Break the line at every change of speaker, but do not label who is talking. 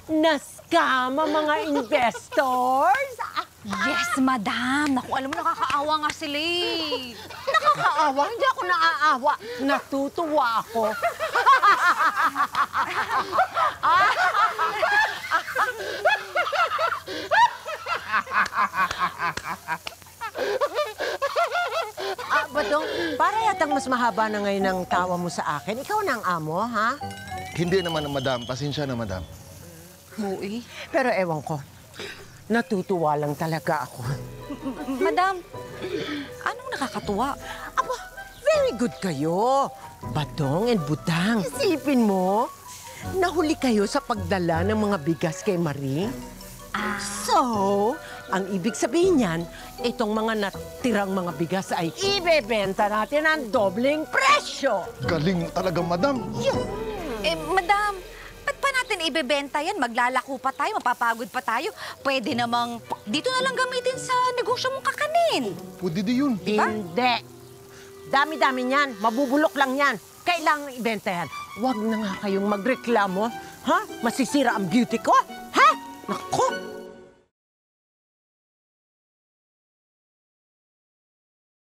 na-scam ang mga investors?
Yes, madam. Naku, alam mo, nakakaawa nga sila eh.
Nakakaawa? Hindi ako naaawa. Natutuwa ako. Badong, para yatang mas mahaba na ngayon ang tawa mo sa akin. Ikaw na ang amo, ha?
Hindi naman, madam. Pasensya na, madam.
Buoy.
Pero ewan ko, natutuwa lang talaga ako.
Madam, anong nakakatuwa?
Aba, very good kayo. Badong and Budang, isipin mo, nahuli kayo sa pagdala ng mga bigas kay Marie. So, ang ibig sabihin niyan, itong mga natirang mga bigas ay ibebenta natin ang dobleng presyo.
Galing talaga, madam.
Madam, ba't pa natin ibebenta yan? Maglalako pa tayo, mapapagod pa tayo. Pwede namang dito na lang gamitin sa negosyo mong kakanin.
Pwede di yun.
Diba?
Hindi. Dami-dami niyan, mabubulok lang yan. Kailangan ibenta yan. Huwag na nga kayong magreklamo. Ha? Masisira ang beauty ko.